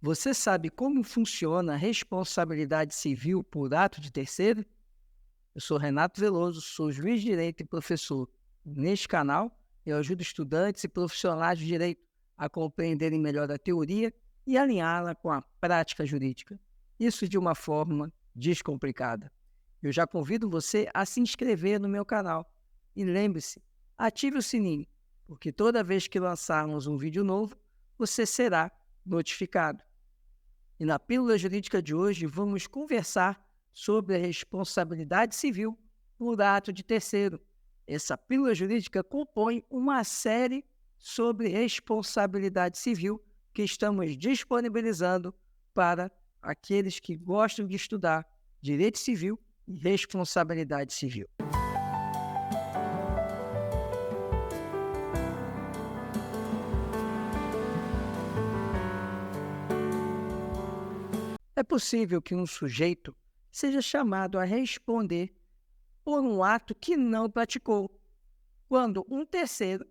Você sabe como funciona a responsabilidade civil por ato de terceiro? Eu sou Renato Veloso, sou juiz de direito e professor. Neste canal, eu ajudo estudantes e profissionais de direito a compreenderem melhor a teoria e alinhá-la com a prática jurídica. Isso de uma forma descomplicada. Eu já convido você a se inscrever no meu canal. E lembre-se, ative o sininho, porque toda vez que lançarmos um vídeo novo, você será notificado. E na Pílula Jurídica de hoje vamos conversar sobre a responsabilidade civil por ato de terceiro. Essa Pílula Jurídica compõe uma série sobre responsabilidade civil que estamos disponibilizando para aqueles que gostam de estudar direito civil e responsabilidade civil. É possível que um sujeito seja chamado a responder por um ato que não praticou, quando um terceiro,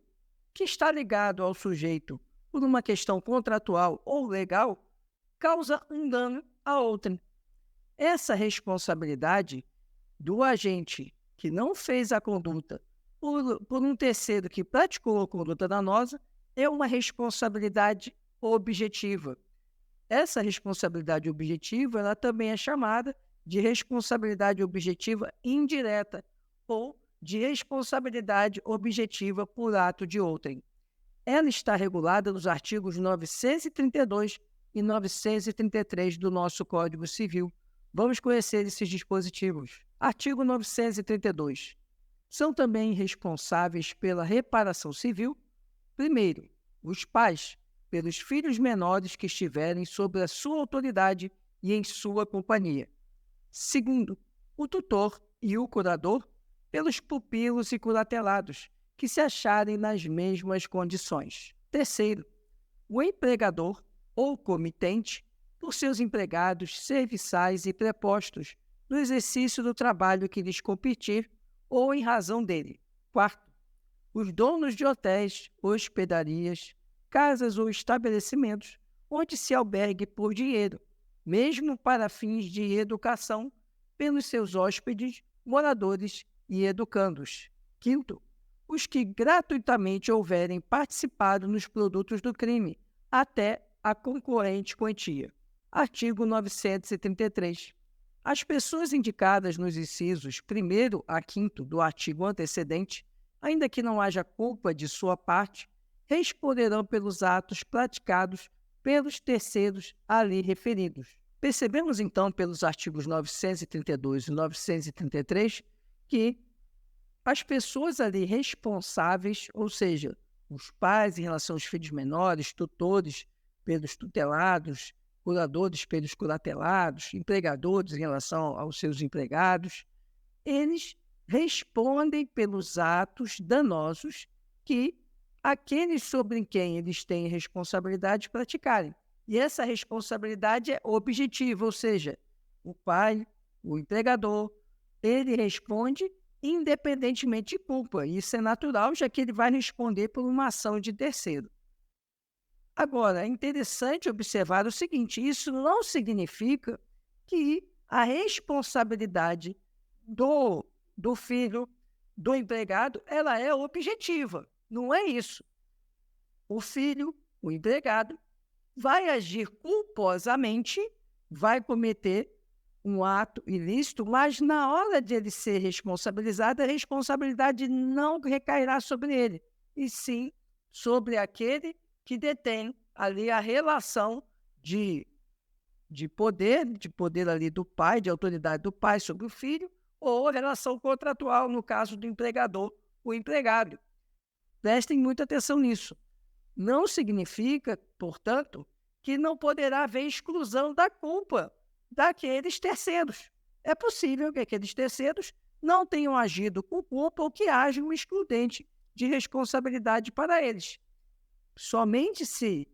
que está ligado ao sujeito por uma questão contratual ou legal, causa um dano a outrem. Essa responsabilidade do agente que não fez a conduta por um terceiro que praticou a conduta danosa é uma responsabilidade objetiva. Essa responsabilidade objetiva ela também é chamada de responsabilidade objetiva indireta ou de responsabilidade objetiva por ato de outrem. Ela está regulada nos artigos 932 e 933 do nosso Código Civil. Vamos conhecer esses dispositivos. Artigo 932. São também responsáveis pela reparação civil, primeiro, os pais, pelos filhos menores que estiverem sob a sua autoridade e em sua companhia. Segundo, o tutor e o curador, pelos pupilos e curatelados, que se acharem nas mesmas condições. Terceiro, o empregador ou comitente, por seus empregados serviçais e prepostos, no exercício do trabalho que lhes competir ou em razão dele. Quarto, os donos de hotéis, hospedarias, casas ou estabelecimentos onde se albergue por dinheiro, mesmo para fins de educação, pelos seus hóspedes, moradores e educandos. Quinto, os que gratuitamente houverem participado nos produtos do crime, até a concorrente quantia. Artigo 933. As pessoas indicadas nos incisos 1º a 5º do artigo antecedente, ainda que não haja culpa de sua parte, responderão pelos atos praticados pelos terceiros ali referidos. Percebemos, então, pelos artigos 932 e 933, que as pessoas ali responsáveis, ou seja, os pais em relação aos filhos menores, tutores pelos tutelados, curadores pelos curatelados, empregadores em relação aos seus empregados, eles respondem pelos atos danosos que aqueles sobre quem eles têm responsabilidade praticarem. E essa responsabilidade é objetiva, ou seja, o pai, o empregador, ele responde independentemente de culpa. Isso é natural, já que ele vai responder por uma ação de terceiro. Agora, é interessante observar o seguinte, isso não significa que a responsabilidade do filho, do empregado, ela é objetiva. Não é isso. O filho, o empregado, vai agir culposamente, vai cometer um ato ilícito, mas na hora de ele ser responsabilizado, a responsabilidade não recairá sobre ele, e sim sobre aquele que detém ali a relação de poder ali do pai, de autoridade do pai sobre o filho, ou a relação contratual, no caso do empregador, o empregado. Prestem muita atenção nisso. Não significa, portanto, que não poderá haver exclusão da culpa daqueles terceiros. É possível que aqueles terceiros não tenham agido com culpa ou que haja um excludente de responsabilidade para eles. Somente se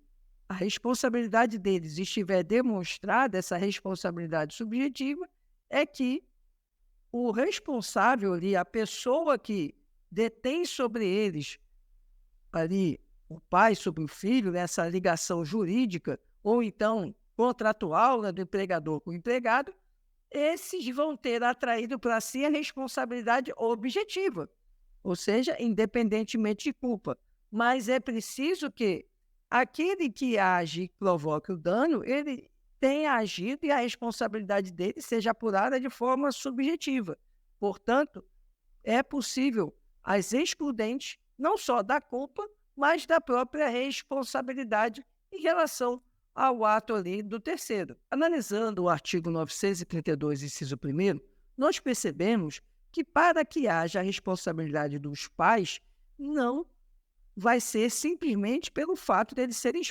a responsabilidade deles estiver demonstrada, essa responsabilidade subjetiva, é que o responsável ali, a pessoa que detém sobre eles ali o pai sobre o filho, nessa ligação jurídica, ou então contratual, né, do empregador com o empregado, esses vão ter atraído para si a responsabilidade objetiva, ou seja, independentemente de culpa. Mas é preciso que aquele que age e provoque o dano, ele tenha agido e a responsabilidade dele seja apurada de forma subjetiva. Portanto, é possível as excludentes, não só da culpa, mas da própria responsabilidade em relação ao ato ali do terceiro. Analisando o artigo 932, inciso 1º, nós percebemos que para que haja a responsabilidade dos pais, não vai ser simplesmente pelo fato deles serem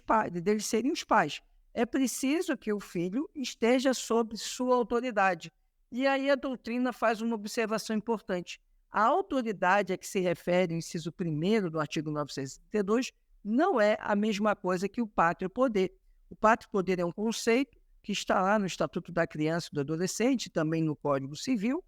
os pais. É preciso que o filho esteja sob sua autoridade. E aí a doutrina faz uma observação importante. A autoridade a que se refere o inciso 1º do artigo 932 não é a mesma coisa que o pátrio poder. O pátrio poder é um conceito que está lá no Estatuto da Criança e do Adolescente, também no Código Civil,